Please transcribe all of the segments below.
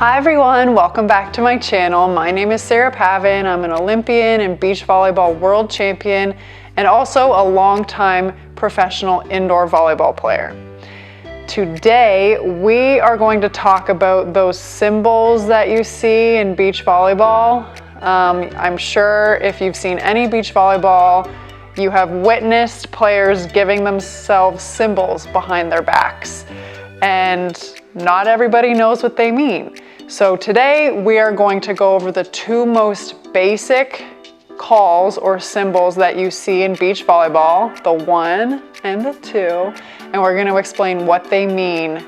Hi everyone, welcome back to my channel. My name is Pavan. I'm an Olympian and beach volleyball world champion and also a longtime professional indoor volleyball player. Today we are going to talk about those symbols that you see in beach volleyball. I'm sure if you've seen any beach volleyball, you have witnessed players giving themselves symbols behind their backs, and not everybody knows what they mean. So today we are going to go over the two most basic calls or symbols that you see in beach volleyball, the 1 and the 2, and we're going to explain what they mean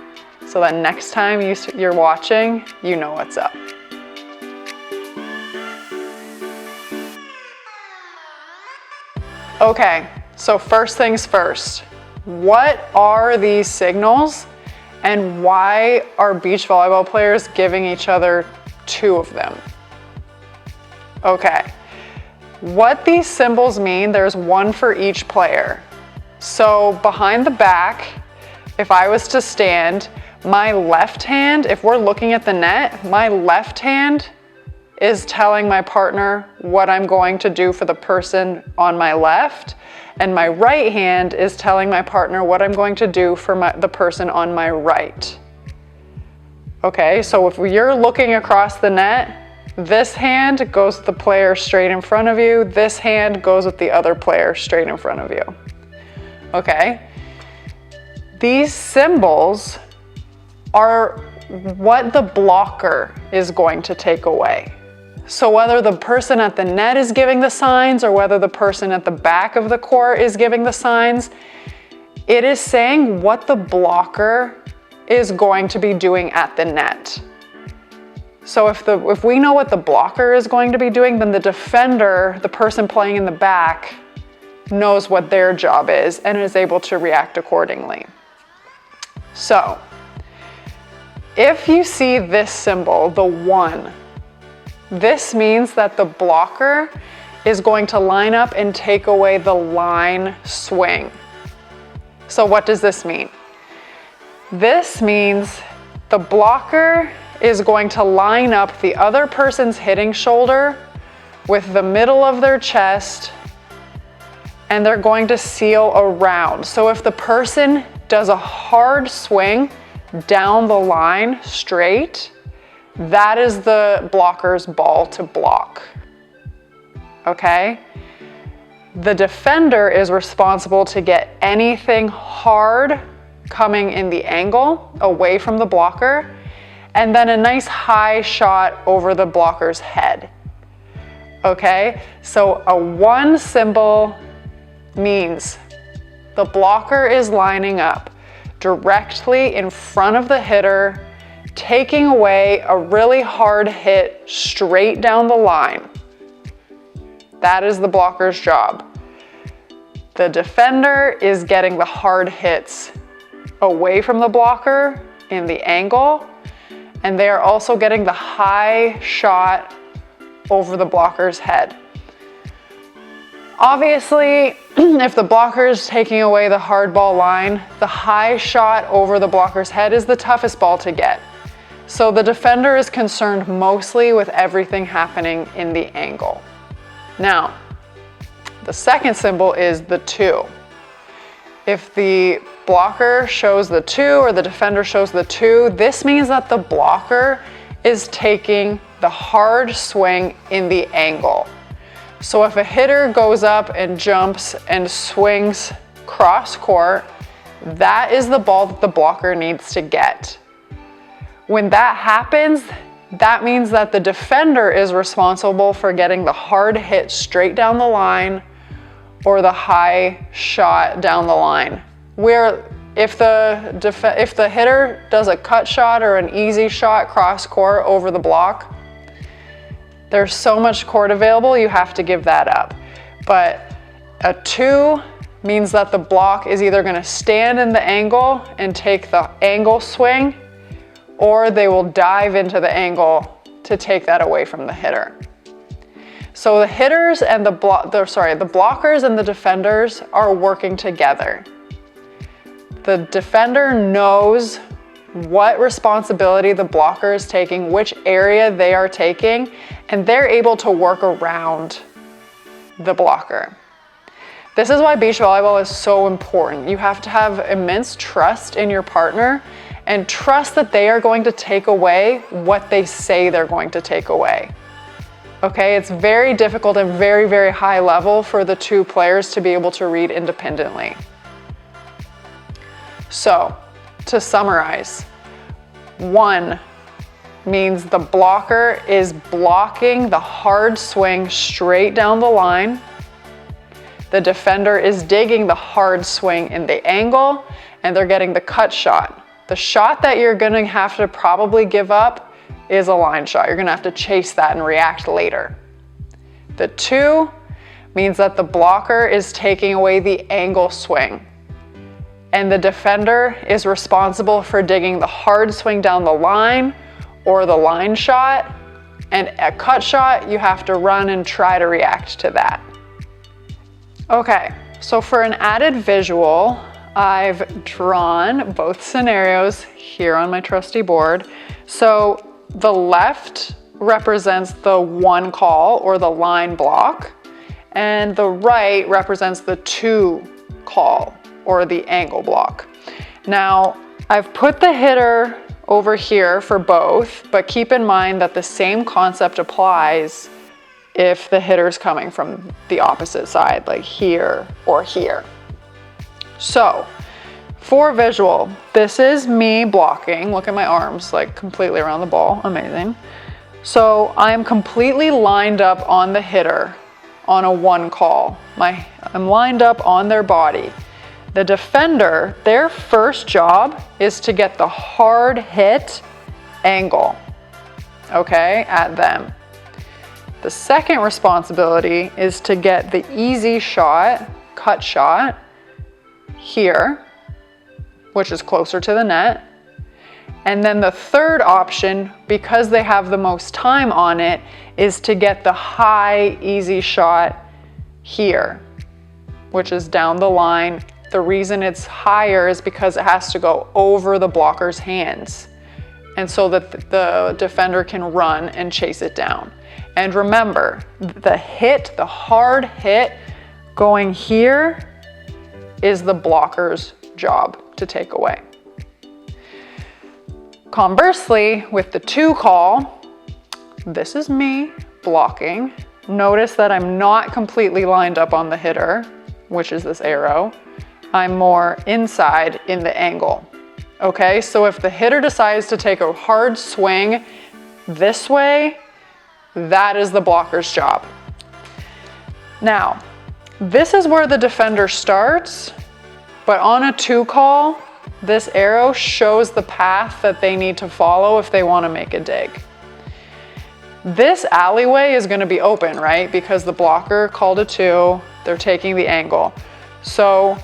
so that next time you're watching, you know what's up. Okay, so first things first, what are these signals? And why are beach volleyball players giving each other 2 of them? Okay, what these symbols mean, there's 1 for each player. So behind the back, if I was to stand, my left hand, if we're looking at the net, my left hand is telling my partner what I'm going to do for the person on my left, and my right hand is telling my partner what I'm going to do for the person on my right. Okay, so if you're looking across the net, this hand goes with the player straight in front of you, this hand goes with the other player straight in front of you. Okay, these symbols are what the blocker is going to take away. So whether the person at the net is giving the signs or whether the person at the back of the court is giving the signs, it is saying what the blocker is going to be doing at the net. So if we know what the blocker is going to be doing, then the defender, the person playing in the back, knows what their job is and is able to react accordingly. So if you see this symbol, the 1, this means that the blocker is going to line up and take away the line swing. So what does this mean? This means the blocker is going to line up the other person's hitting shoulder with the middle of their chest, and they're going to seal around. So if the person does a hard swing down the line straight, that is the blocker's ball to block. Okay? The defender is responsible to get anything hard coming in the angle away from the blocker, and then a nice high shot over the blocker's head. Okay? So a 1 symbol means the blocker is lining up directly in front of the hitter, taking away a really hard hit straight down the line. That is the blocker's job. The defender is getting the hard hits away from the blocker in the angle, and they are also getting the high shot over the blocker's head. Obviously, if the blocker is taking away the hard ball line, the high shot over the blocker's head is the toughest ball to get. So the defender is concerned mostly with everything happening in the angle. Now, the second symbol is the 2. If the blocker shows the 2 or the defender shows the 2, this means that the blocker is taking the hard swing in the angle. So if a hitter goes up and jumps and swings cross court, that is the ball that the blocker needs to get. When that happens, that means that the defender is responsible for getting the hard hit straight down the line or the high shot down the line. Where if the hitter does a cut shot or an easy shot cross court over the block, there's so much court available, you have to give that up. But a 2 means that the block is either going to stand in the angle and take the angle swing, or they will dive into the angle to take that away from the hitter. So the hitters and the blockers and the defenders are working together. The defender knows what responsibility the blocker is taking, which area they are taking, and they're able to work around the blocker. This is why beach volleyball is so important. You have to have immense trust in your partner and trust that they are going to take away what they say they're going to take away. Okay, it's very difficult and very, very high level for the two players to be able to read independently. So, to summarize, 1 means the blocker is blocking the hard swing straight down the line. The defender is digging the hard swing in the angle, and they're getting the cut shot. The shot that you're gonna have to probably give up is a line shot. You're gonna have to chase that and react later. The 2 means that the blocker is taking away the angle swing, and the defender is responsible for digging the hard swing down the line or the line shot, and a cut shot, you have to run and try to react to that. Okay, so for an added visual, I've drawn both scenarios here on my trusty board. So the left represents the 1 call or the line block, and the right represents the 2 call or the angle block. Now, I've put the hitter over here for both, but keep in mind that the same concept applies if the hitter's coming from the opposite side, like here or here. So, for visual, this is me blocking. Look at my arms, like completely around the ball, amazing. So I'm completely lined up on the hitter on a 1 call. I'm lined up on their body. The defender, their first job is to get the hard hit angle, okay, at them. The second responsibility is to get the easy shot, cut shot, here, which is closer to the net. And then the third option, because they have the most time on it, is to get the high, easy shot here, which is down the line. The reason it's higher is because it has to go over the blocker's hands, and so that the defender can run and chase it down. And remember, the hard hit going here is the blocker's job to take away. Conversely, with the 2 call, this is me blocking. Notice that I'm not completely lined up on the hitter, which is this arrow. I'm more inside in the angle. Okay, so if the hitter decides to take a hard swing this way, that is the blocker's job. Now, this is where the defender starts, but on a 2 call, this arrow shows the path that they need to follow if they want to make a dig. This alleyway is going to be open, right? Because the blocker called a 2, they're taking the angle. So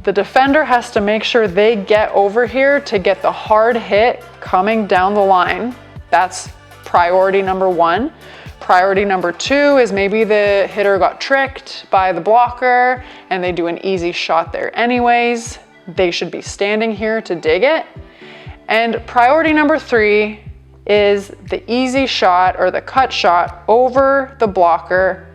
the defender has to make sure they get over here to get the hard hit coming down the line. That's priority number 1. Priority number 2 is maybe the hitter got tricked by the blocker and they do an easy shot there anyways. They should be standing here to dig it. And priority number 3 is the easy shot or the cut shot over the blocker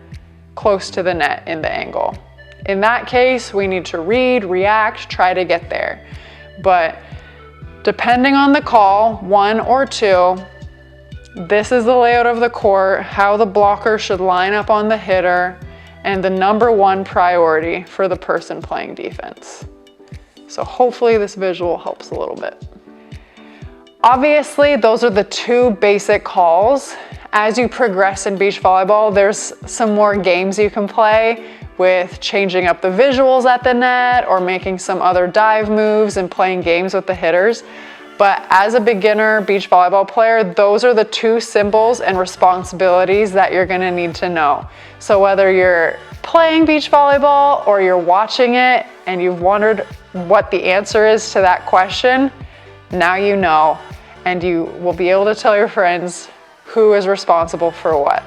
close to the net in the angle. In that case, we need to read, react, try to get there. But depending on the call, 1 or 2, this is the layout of the court, how the blocker should line up on the hitter, and the number 1 priority for the person playing defense. So hopefully this visual helps a little bit. Obviously, those are the 2 basic calls. As you progress in beach volleyball, there's some more games you can play with changing up the visuals at the net or making some other dive moves and playing games with the hitters. But as a beginner beach volleyball player, those are the 2 symbols and responsibilities that you're gonna need to know. So whether you're playing beach volleyball or you're watching it and you've wondered what the answer is to that question, now you know, and you will be able to tell your friends who is responsible for what.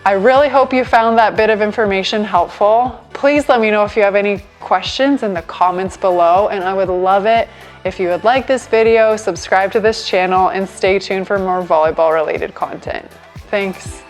I really hope you found that bit of information helpful. Please let me know if you have any questions in the comments below, and I would love it If you would like this video, subscribe to this channel and stay tuned for more volleyball related content. Thanks.